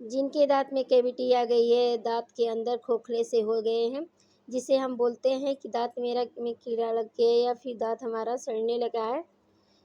जिनके दाँत में कैविटी आ गई है, दाँत के अंदर खोखले से हो गए हैं, जिसे हम बोलते हैं कि दाँत मेरा में कीड़ा लग गया है या फिर दाँत हमारा सड़ने लगा है।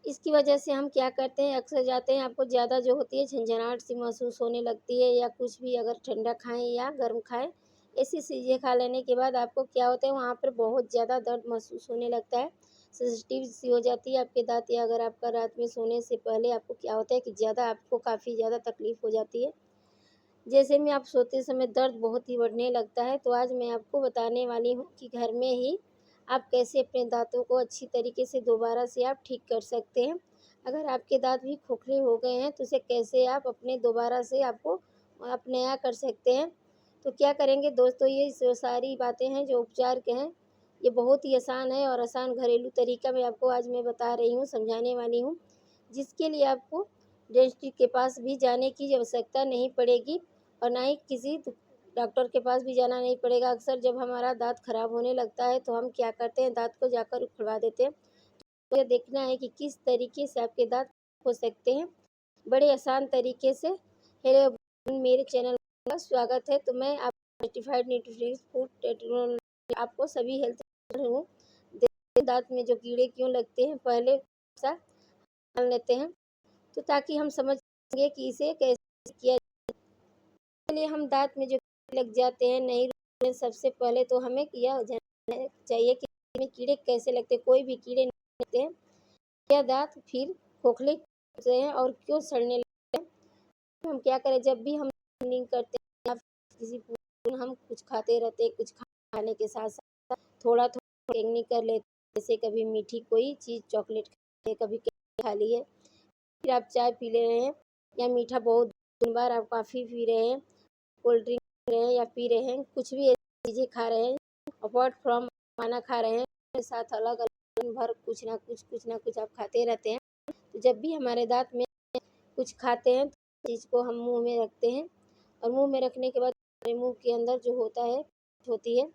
इसकी वजह से हम क्या करते हैं, अक्सर जाते हैं, आपको ज़्यादा जो होती है झंझनाहट सी महसूस होने लगती है या कुछ भी अगर ठंडा खाएँ या गर्म खाएँ, ऐसी चीज़ें खा लेने के बाद आपको क्या होता है, वहाँ पर बहुत ज़्यादा दर्द महसूस होने लगता है। सेंसिटिव सी हो जाती है आपके दाँत, या अगर आपका रात में सोने से पहले आपको क्या होता है कि ज़्यादा आपको काफ़ी ज़्यादा तकलीफ़ हो जाती है। जैसे में आप सोते समय दर्द बहुत ही बढ़ने लगता है, तो आज मैं आपको बताने वाली हूँ कि घर में ही आप कैसे अपने दाँतों को अच्छी तरीके से दोबारा से आप ठीक कर सकते हैं। अगर आपके दाँत भी खोखले हो गए हैं, तो उसे कैसे आप अपने दोबारा से आपको आप नया कर सकते हैं। तो क्या करेंगे दोस्तों, ये जो सारी बातें हैं जो उपचार के हैं, ये बहुत ही आसान है और आसान घरेलू तरीका मैं आपको आज मैं बता रही हूँ, समझाने वाली हूँ, जिसके लिए आपको डेंटिस्ट के पास भी जाने की आवश्यकता नहीं पड़ेगी और ना ही किसी डॉक्टर के पास भी जाना नहीं पड़ेगा। अक्सर जब हमारा दाँत खराब होने लगता है, तो हम क्या करते हैं, दाँत को जाकर उखड़वा देते हैं। तो ये देखना है कि किस तरीके से आपके दाँत हो सकते हैं, बड़े आसान तरीके से। हेलो, मेरे चैनल का स्वागत है। तो मैं आप सर्टिफाइड न्यूट्रिशनिस्ट फूड टेक्नोलॉजी आपको सभी हेल्थ हूँ। दाँत में जो कीड़े क्यों लगते हैं, पहले सा जान लेते हैं, तो ताकि हम समझ सकेंगे कि इसे कैसे किया। लिए हम दाँत में जो लग जाते हैं नहीं रुकने, सबसे पहले तो हमें यह जानना चाहिए कि में कीड़े कैसे लगते हैं। कोई भी कीड़े नहीं लगते हैं, यह दाँत फिर खोखले होते हैं और क्यों सड़ने लगते हैं। तो हम क्या करें, जब भी हम क्लीनिंग करते हैं या किसी फूड हम कुछ खाते रहते हैं, कुछ खाने के साथ साथ थोड़ा थोड़ा क्लीनिंग कर लेते हैं। जैसे कभी मीठी कोई चीज़ चॉकलेट खा लिए, कभी केक खा लिए, फिर आप चाय पी ले रहे हैं या मीठा बहुत दिन बार आप कॉफ़ी पी रहे हैं, कोल्ड ड्रिंक रहे हैं या पी रहे हैं, कुछ भी ऐसी चीज़ें खा रहे हैं, अपार्ट फ्रॉम खाना खा रहे हैं, साथ अलग-अलग दिन भर कुछ ना कुछ आप खाते रहते हैं। तो जब भी हमारे दाँत में कुछ खाते हैं, तो चीज़ को हम मुँह में रखते हैं और मुँह में रखने के बाद हमारे मुँह के अंदर जो होता है होती है,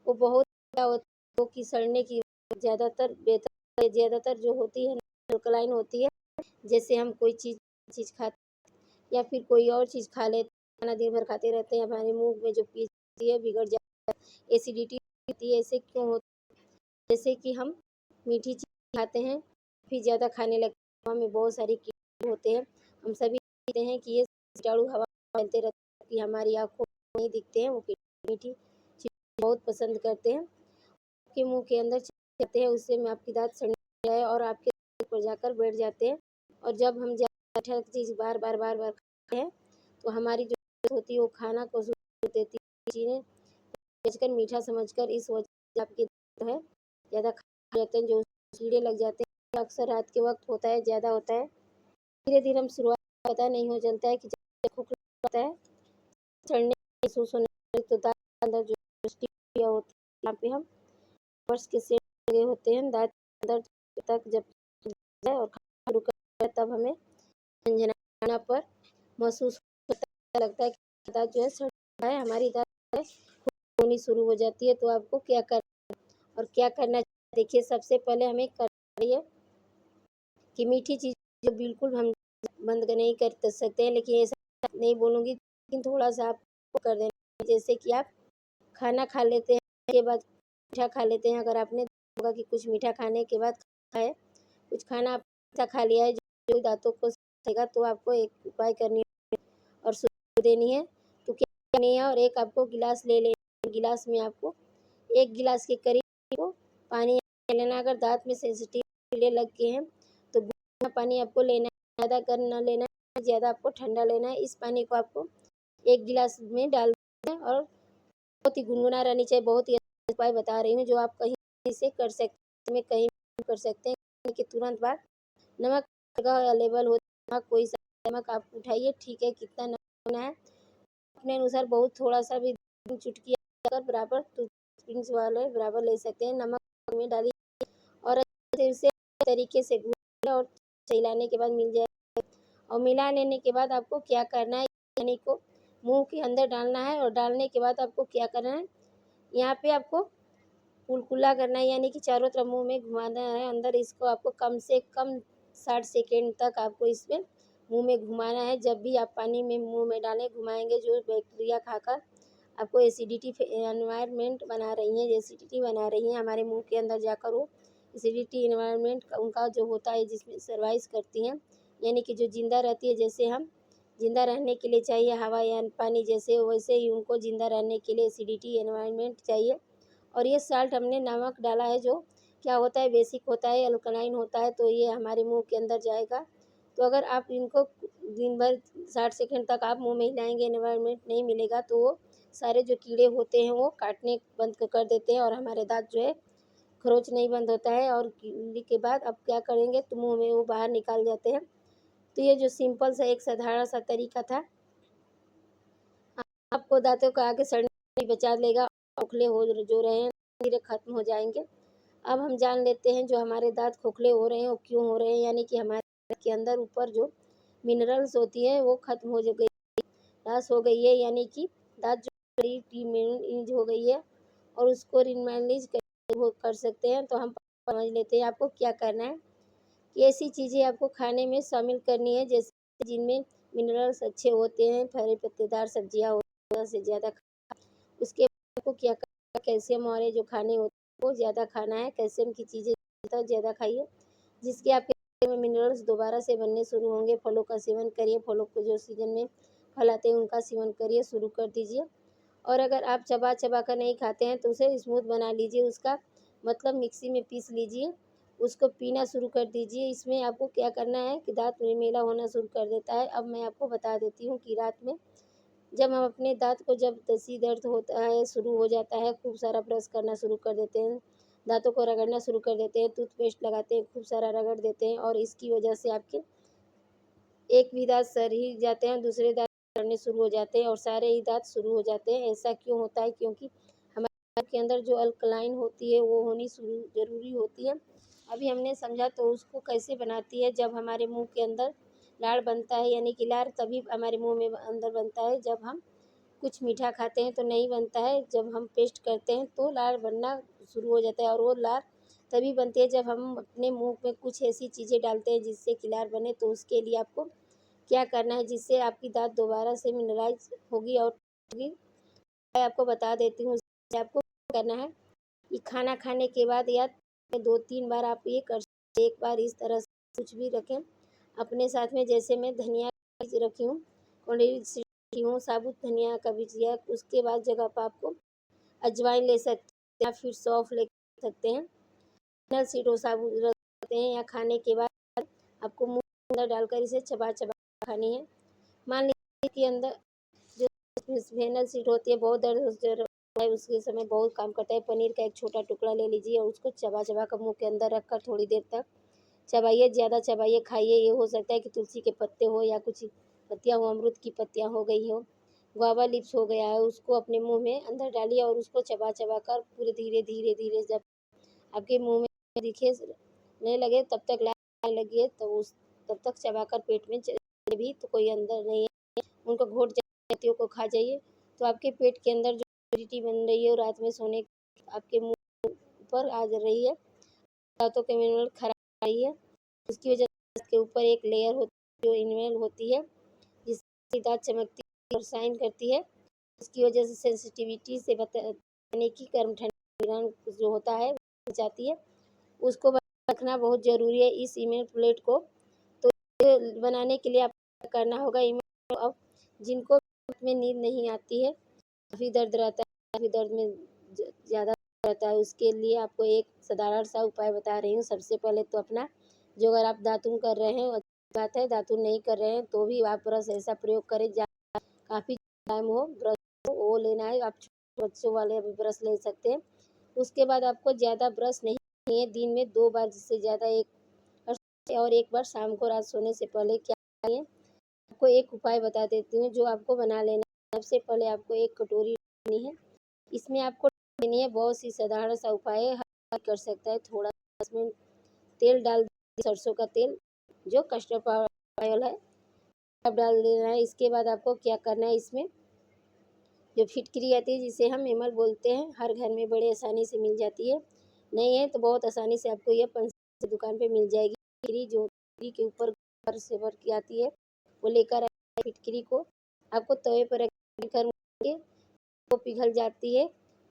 वो बहुत क्या होता है वो कि सड़ने की ज़्यादातर जो होती है अल्कलाइन होती है। जैसे हम कोई चीज़ खाते या फिर कोई और चीज़ खा लेते, खाना दिन भर खाते रहते हैं, हमारे मुँह में जो पीछे है बिगड़ जाती है, एसिडिटी होती है। ऐसे क्यों होता है? जैसे कि हम मीठी चीज़ खाते हैं, फिर ज़्यादा खाने लगते हैं, हवा में बहुत सारे कीड़े होते हैं। हम सभी कहते हैं कि ये कीटाणु हवा में फैलते रहते हैं कि हमारी आँखों में नहीं दिखते हैं, वो मीठी चीज़ बहुत पसंद करते हैं। आपके मुँह के अंदर जाते हैं, उससे में आपकी दाँत सड़ने जाए और आपके ऊपर जाकर बैठ जाते हैं। और जब हम मीठा चीज़ बार-बार खाते हैं, तो हमारी जो होती है वो खाना को देती है, चीज़ें समझकर मीठा समझकर, इस वजह से आपकी जो है ज़्यादा खा जाते हैं, जो कीड़े लग जाते हैं। अक्सर रात के वक़्त होता है, ज़्यादा होता है। धीरे-धीरे हम शुरुआत पता नहीं हो चलता है कि जब खोखला होता है, सड़ने महसूस होने लगे, तो दाँत के अंदर जो होती है, यहाँ पे हम रबर्स के सेट लगे होते हैं दाँत के अंदर तक, जब जाए और खाना रुक जाए तब हमें झनझनाहट महसूस लगता है कि दाँत जो है सड़ रहा है, हमारी दाँत होनी शुरू हो जाती है। तो आपको क्या करना और क्या करना चाहिए, देखिए सबसे पहले हमें करना चाहिए कि मीठी चीज़ बिल्कुल हम बंद नहीं कर सकते हैं, लेकिन ऐसा नहीं बोलूँगी, लेकिन थोड़ा-सा आपको कर देना। जैसे कि आप खाना खा लेते हैं, के बाद मीठा खा लेते हैं, अगर आपने होगा कि कुछ मीठा खाने के बाद खाए, कुछ खाना आप मीठा खा लिया है जो दाँतों को सड़ेगा, तो आपको एक उपाय करनी और सूजी देनी है। तो क्या करनी है, और एक आपको गिलास ले लेना, गिलास में आपको 1 गिलास के करीब को पानी लेना। अगर दाँत में सेंसिटिव कीड़े लग गए हैं, तो गुनगुना पानी आपको लेना है, ज़्यादा गर्म ना लेना है, ज़्यादा आपको ठंडा लेना है। इस पानी को आपको 1 गिलास में डाल देना है और बहुत ही गुनगुना रहनी चाहिए। बहुत ही अच्छा उपाय बता रही हूँ, जो आप कहीं से कर सकते हैं, कहीं भी कर सकते हैं। खाने के तुरंत बाद नमक का लेवल हो, नमक कोई सा नमक आप उठाइए, ठीक है, कितना नमक होना है अपने अनुसार, बहुत थोड़ा-सा भी चुटकी अगर बराबर टूथपिक वाले बराबर ले सकते हैं, नमक में डालिए और अच्छे से उसे तरीके से घोलिए और चलाने के बाद मिल जाए। और मिला लेने के बाद आपको क्या करना है, यानी को मुँह के अंदर डालना है और डालने के बाद आपको क्या करना है, यहाँ पे आपको कुलकुला करना है, यानी कि चारों तरफ मुँह में घुमाना है अंदर। इसको आपको कम से कम 60 सेकंड तक आपको इसमें मुँह में घुमाना है। जब भी आप पानी में मुँह में डालें, घुमाएँगे, जो बैक्टीरिया खाकर आपको एसिडिटी एनवायरनमेंट बना रही हैं, एसिडिटी बना रही हैं हमारे मुँह के अंदर जाकर, वो एसिडिटी एनवायरनमेंट उनका जो होता है जिसमें सर्वाइव करती हैं, यानी कि जो ज़िंदा रहती है। जैसे हम ज़िंदा रहने के लिए चाहिए हवा या पानी, जैसे वैसे ही उनको ज़िंदा रहने के लिए एसिडिटी एनवायरनमेंट चाहिए। और ये साल्ट हमने नमक डाला है, जो क्या होता है बेसिक होता है, अल्कलाइन होता है, तो ये हमारे मुंह के अंदर जाएगा। तो अगर आप इनको दिन भर 60 सेकंड तक आप मुंह में हिलाएंगे, एनवायरनमेंट नहीं मिलेगा, तो वो सारे जो कीड़े होते हैं वो काटने बंद कर देते हैं और हमारे दांत जो है खरोच नहीं बंद होता है। और कीड़े के बाद आप क्या करेंगे तो मुंह में वो बाहर निकाल जाते हैं। तो ये जो सिंपल सा एक साधारण सा तरीका था, आपको दांतों का आगे सड़ने बचा लेगा। खोखले हो जो रहे हैं धीरे खत्म हो जाएंगे। अब हम जान लेते हैं जो हमारे दांत खोखले हो रहे हैं वो क्यों हो रहे हैं, यानी कि हमारे दांत के अंदर ऊपर जो मिनरल्स होती है वो खत्म हो गई, नाश हो गई है, यानी कि दांत जो डीमिनराइज हो गई है और उसको रिमिनराइज कर सकते हैं। तो हम समझ लेते हैं आपको क्या करना है कि ऐसी चीज़ें आपको खाने में शामिल करनी है जैसे जिनमें मिनरल्स अच्छे होते हैं, हरे पत्तेदार सब्जियां होती से ज़्यादा। उसके बाद आपको क्या करना है, कैल्शियम वाले जो खाने होते हैं वो ज़्यादा खाना है। कैल्शियम की चीज़ें ज़्यादा खाइए, जिसके आपके में मिनरल्स दोबारा से बनने शुरू होंगे। फलों का सेवन करिए, फलों को जो सीजन में फल आते हैं उनका सेवन करिए, शुरू कर दीजिए। और अगर आप चबा चबा कर नहीं खाते हैं तो उसे स्मूथ बना लीजिए, उसका मतलब मिक्सी में पीस लीजिए, उसको पीना शुरू कर दीजिए। इसमें आपको क्या करना है कि दांत में मेला होना शुरू कर देता है। अब मैं आपको बता देती हूँ कि रात में जब हम अपने दांत को जब दसी दर्द होता है शुरू हो जाता है, खूब सारा ब्रश करना शुरू कर देते हैं, दांतों को रगड़ना शुरू कर देते हैं, टूथपेस्ट लगाते हैं, खूब सारा रगड़ देते हैं और इसकी वजह से आपके एक भी दांत सड़ ही जाते हैं, दूसरे दांत सड़ने शुरू हो जाते हैं और सारे ही दांत शुरू हो जाते हैं। ऐसा क्यों होता है? क्योंकि हमारे दांत के अंदर जो अल्कलाइन होती है वो होनी शुरू ज़रूरी होती है। अभी हमने समझा तो उसको कैसे बनाती है। जब हमारे मुंह के अंदर लार बनता है, यानी कि लार तभी हमारे मुंह में अंदर बनता है जब हम कुछ मीठा खाते हैं तो नहीं बनता है। जब हम पेस्ट करते हैं तो लार बनना शुरू हो जाता है और वो लार तभी बनती है जब हम अपने मुंह में कुछ ऐसी चीज़ें डालते हैं जिससे कि लार बने। तो उसके लिए आपको क्या करना है जिससे आपकी दांत दोबारा से मिनरलाइज होगी और होगी, मैं आपको बता देती हूँ। आपको क्या करना है कि खाना खाने के बाद या 2-3 बार आप ये कर सकते हैं। एक बार इस तरह से कुछ भी रखें अपने साथ में, जैसे मैं धनिया रखी हूँ, रखी हूँ, साबुत धनिया का बीज लिया। उसके बाद जगह पर आपको अजवाइन ले सकते हैं या फिर सौंफ ले सकते हैं। नल सीरो साबुत रख सकते हैं या खाने के बाद आपको मुंह के अंदर डालकर इसे चबा चबा खानी है। मान लीजिए कि अंदर जो वेनल सीड होती है बहुत दर्द होता है, उसके समय बहुत काम करता है। पनीर का एक छोटा टुकड़ा ले लीजिए और उसको चबा चबा कर मुंह के अंदर रखकर थोड़ी देर तक चबाइए, ज़्यादा चबाइए, खाइए। ये हो सकता है कि तुलसी के पत्ते हो या कुछ पत्तियाँ हो, अमरूद की पत्तियाँ हो गई हो, गुआवा लीव्स हो गया है, उसको अपने मुंह में अंदर डालिए और उसको चबा चबा कर पूरे धीरे धीरे धीरे जब आपके मुंह में दिखे नहीं लगे तब तक लाने लगी तो उस तब तक चबाकर पेट में भी तो कोई अंदर नहीं है उनको घोट जातियों को खा जाइए। तो आपके पेट के अंदर जो एसिडिटी बन रही है रात में सोने आपके मुंह पर आ जा रही है, दांतों के मिनरल खराब आ रही है, उसकी वजह से के ऊपर एक लेयर होती है जो इनवेल होती है जिससे दांत चमकती है और शाइन करती है। उसकी वजह से सेंसिटिविटी से बताने की गर्म ठंडा जो होता है जाती है, उसको रखना बहुत ज़रूरी है इस ईमेल प्लेट को। तो ये बनाने के लिए आपको करना होगा ईमेल। अब जिनको में नींद नहीं आती है, काफ़ी दर्द रहता है, काफ़ी दर्द में ज़्यादा रहता है, उसके लिए आपको एक साधारण सा उपाय बता रही हूँ। सबसे पहले तो अपना जो अगर आप दातुन कर रहे हैं अच्छी बात है, दातुन नहीं कर रहे हैं तो भी आप ब्रश ऐसा प्रयोग करें काफ़ी टाइम हो ब्रश वो लेना है। आप बच्चों वाले भी ब्रश ले सकते हैं। उसके बाद आपको ज़्यादा ब्रश नहीं है, दिन में 2 बार जिससे ज़्यादा एक और एक बार शाम को रात सोने से पहले क्या करिए। आपको एक उपाय बता देती हूँ जो आपको बना लेना है। सबसे पहले आपको एक कटोरी लेनी है, इसमें आपको लेनी है बहुत सी साधारण सा उपाय है, हर कर सकता है। थोड़ा इसमें तेल डाल दीजिए, सरसों का तेल जो कस्टर्ड ऑयल है आप डाल देना है। इसके बाद आपको क्या करना है, इसमें जो फिटकरी आती है जिसे हम इमल बोलते हैं, हर घर में बड़े आसानी से मिल जाती है। नहीं है तो बहुत आसानी से आपको यह पंच दुकान पे मिल जाएगी। फिटकरी जो के ऊपर भर से भर की आती है वो लेकर आए फिटकरी को आपको तवे पर रखकर वो पिघल जाती है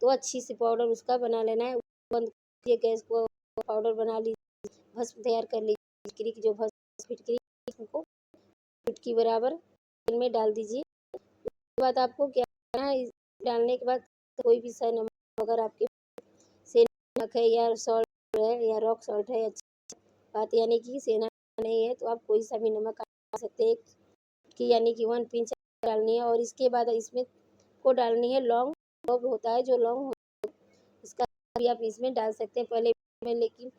तो अच्छी सी पाउडर उसका बना लेना है। बंद कीजिए गैस को, पाउडर बना लीजिए, भस्म तैयार कर लीजिए। फिटकरी की जो भस्म फिटकरी को चुटकी बराबर तेल में डाल दीजिए। उसके बाद आपको क्या करना है, डालने के बाद कोई भी सा नमक अगर आपके से नमक है या सॉल्ट है या रॉक सॉल्ट है, अच्छी बात यानी कि सेना नहीं है तो आप कोई सा भी नमक डाल सकते हैं कि यानी कि 1 पिंच डालनी है। और इसके बाद इसमें को डालनी है लौंग। लौंग होता है जो लौंग उसका भी आप इसमें डाल सकते हैं पहले में, लेकिन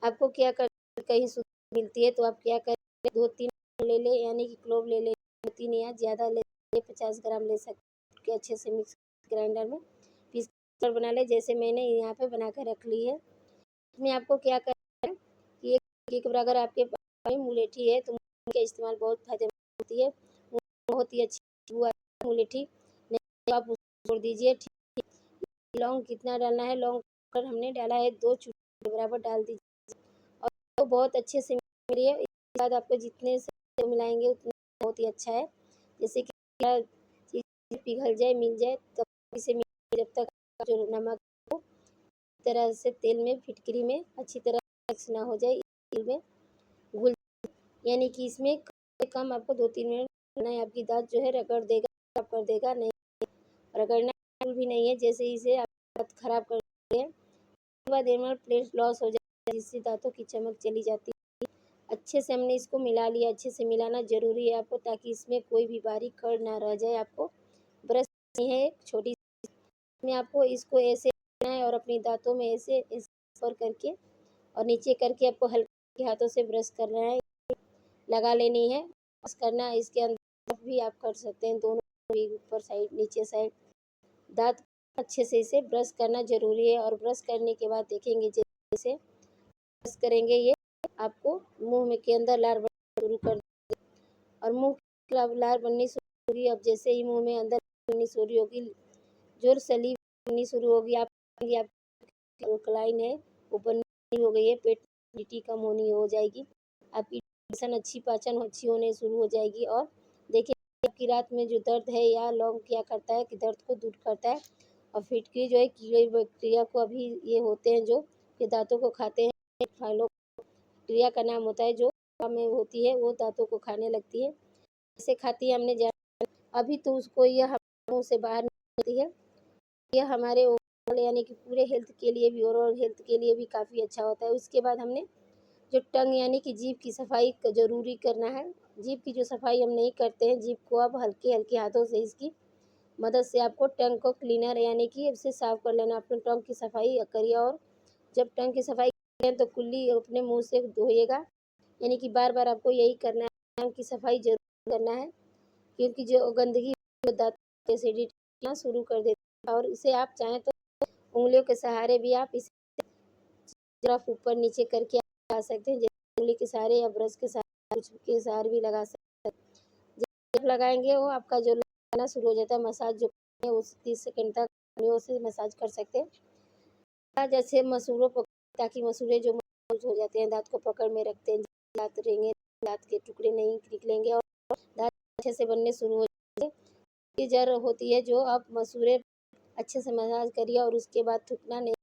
आपको क्या कर कहीं सूखी मिलती है तो आप क्या करें 2-3 ले लें यानी कि क्लोव ले लें, 2-3 या ज़्यादा ले 50 ग्राम ले सकते हैं। अच्छे से मिक्स ग्राइंडर में पीस कर बना लें जैसे मैंने यहाँ पे बना कर रख ली है। इसमें आपको क्या करना है कि एक अगर आपके पास मुलेठी है तो मुलेठी का इस्तेमाल बहुत फायदेमंद होती है, बहुत ही अच्छी मुलेठी नहीं आप उसको छोड़ दीजिए। लौंग कितना डालना है, लौंग पर हमने डाला है 2 चुटकी बराबर डाल दीजिए और तो बहुत अच्छे से मिलाइए। इसके बाद आपको जितने से मिलाएंगे उतना बहुत ही अच्छा है। जैसे कि चीज़ पिघल जाए मिल जाए तब इसे जब तक जो नमक हो तरह से तेल में फिटकरी में अच्छी तरह मिक्स ना हो जाए, तेल में घुल यानी कि इसमें कम से कम आपको 2-3 मिनट करना है। आपकी दाँत जो है रगड़ देगा, खराब कर देगा नहीं, रगड़ना भी नहीं है जैसे इसे आप दाँत खराब कर देते हैं। उसके बाद एनिमल प्लेट लॉस हो जाता है जिससे दाँतों की चमक चली जाती है। अच्छे से हमने इसको मिला लिया, अच्छे से मिलाना ज़रूरी है आपको ताकि इसमें कोई भी बारीक कण ना रह जाए। आपको ब्रश है एक छोटी में आपको इसको ऐसे करना है और अपने दाँतों में ऐसे ऊपर करके और नीचे करके आपको हल्के हाथों से ब्रश करना है, लगा लेनी है। ब्रश करना है इसके अंदर भी आप कर सकते हैं, दोनों भी ऊपर साइड नीचे साइड दाँत अच्छे से इसे ब्रश करना ज़रूरी है। और ब्रश करने के बाद देखेंगे जैसे ब्रश करेंगे ये आपको मुँह में के अंदर लार बनना शुरू कर और मुँह की लार बननी शुरू होगी। अब जैसे ही मुँह में अंदर बननी शुरू होगी, जो सलीब बननी शुरू होगी, आप क्लाइन है वो बननी हो गई है, पेट एसिडिटी कम होनी हो जाएगी, आपकी पाचन अच्छी होने शुरू हो जाएगी। और देखिए आपकी रात में जो दर्द है या लौंग क्या करता है कि दर्द को दूर करता है। और फिटकरी जो है कीड़े बैक्टीरिया को अभी ये होते हैं जो ये दांतों को खाते हैं, फाइलो बैक्टीरिया का नाम होता है जो में होती है वो दांतों को खाने लगती है। ऐसे खाती है हमने जाना अभी तो उसको यह मुँह से बाहर निकलती है। यह हमारे ओवरऑल यानी कि पूरे हेल्थ के लिए भी ओवरऑल हेल्थ के लिए भी काफ़ी अच्छा होता है। उसके बाद हमने जो टंग यानी कि जीभ की सफाई ज़रूरी करना है। जीभ की जो सफाई हम नहीं करते हैं, जीभ को आप हल्के-हल्के हाथों से इसकी मदद से आपको टंग को क्लीनर यानी कि उसे साफ़ कर लेना। अपने टंग की सफाई करिए और जब टंग की सफाई करें तो कुल्ली अपने मुँह से धोइएगा, यानी कि बार-बार आपको यही करना है, टंग की सफाई ज़रूर करना है क्योंकि जो गंदगी दाँत में एसिडिटी शुरू कर देती है। और इसे आप चाहें तो उँगलियों के सहारे भी आप इसे तरफ ऊपर नीचे करके लगा सकते हैं, जैसे उंगली के सहारे या ब्रश के सहारे कुछ के सहारे भी लगा सकते हैं। जब लगाएंगे वो आपका जो लगाना शुरू हो जाता है मसाज जो है उस 30 सेकंड तक उसे मसाज कर सकते हैं। जैसे मसूड़ों पर ताकि मसूड़े जो हो जाते हैं दाँत को पकड़ में रखते हैं, दाँत रहेंगे दाँत के टुकड़े नहीं निकलेंगे और दाँत अच्छे से बनने शुरू हो जाएंगे। ये जड़ होती है जो आप मसूड़े अच्छे से मसाज करिए और उसके बाद थूकना नहीं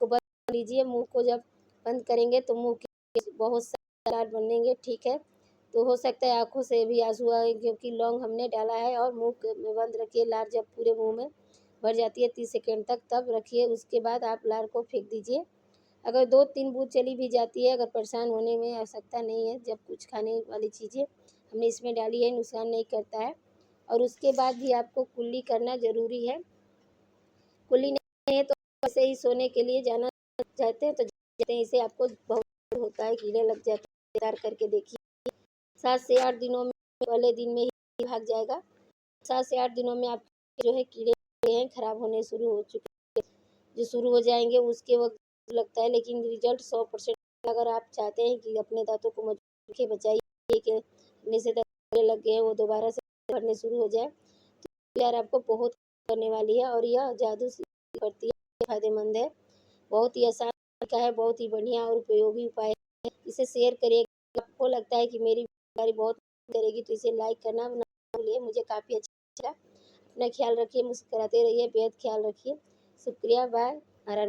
को बंद लीजिए। मुँह को जब बंद करेंगे तो मुँह के बहुत सारे लार बनेंगे, ठीक है। तो हो सकता है आँखों से भी आँसू आए क्योंकि लौंग हमने डाला है। और मुँह में बंद रखिए, लार जब पूरे मुँह में भर जाती है 30 सेकंड तक तब रखिए, उसके बाद आप लार को फेंक दीजिए। अगर 2-3 बूँद चली भी जाती है, अगर परेशान होने में आवश्यकता नहीं है, जब कुछ खाने वाली चीज़ें हमने इसमें डाली है नुकसान नहीं करता है। और उसके बाद भी आपको कुल्ली करना ज़रूरी है। कुल्ली नहीं है तो ऐसे ही सोने के लिए जाना चाहते हैं तो जाते हैं, इससे आपको बहुत होता है, कीड़े लग जाते हैं, तैयार करके देखिए 7 से 8 दिनों में पहले दिन में ही भाग जाएगा। 7 से 8 दिनों में आपके जो है कीड़े हैं खराब होने शुरू हो चुके हैं, जो शुरू हो जाएंगे उसके वक्त लगता है, लेकिन रिजल्ट 100% अगर आप चाहते हैं कि अपने दांतों को मजबूत रखें, बचाइए कि अपने से कीड़े लग गए हैं वो दोबारा से भरने शुरू हो जाए तो यार आपको बहुत करने वाली है। और यह जादू से करती है, फायदेमंद है, बहुत ही आसान तरीका है, बहुत ही बढ़िया और उपयोगी उपाय है। इसे शेयर करिए। आपको लगता है कि मेरी जानकारी बहुत करेगी तो इसे लाइक करना ना भूलिए। मुझे काफ़ी अच्छा लगा। अपना ख्याल रखिए, मुस्कुराते रहिए, बेहद ख्याल रखिए। शुक्रिया, बाय।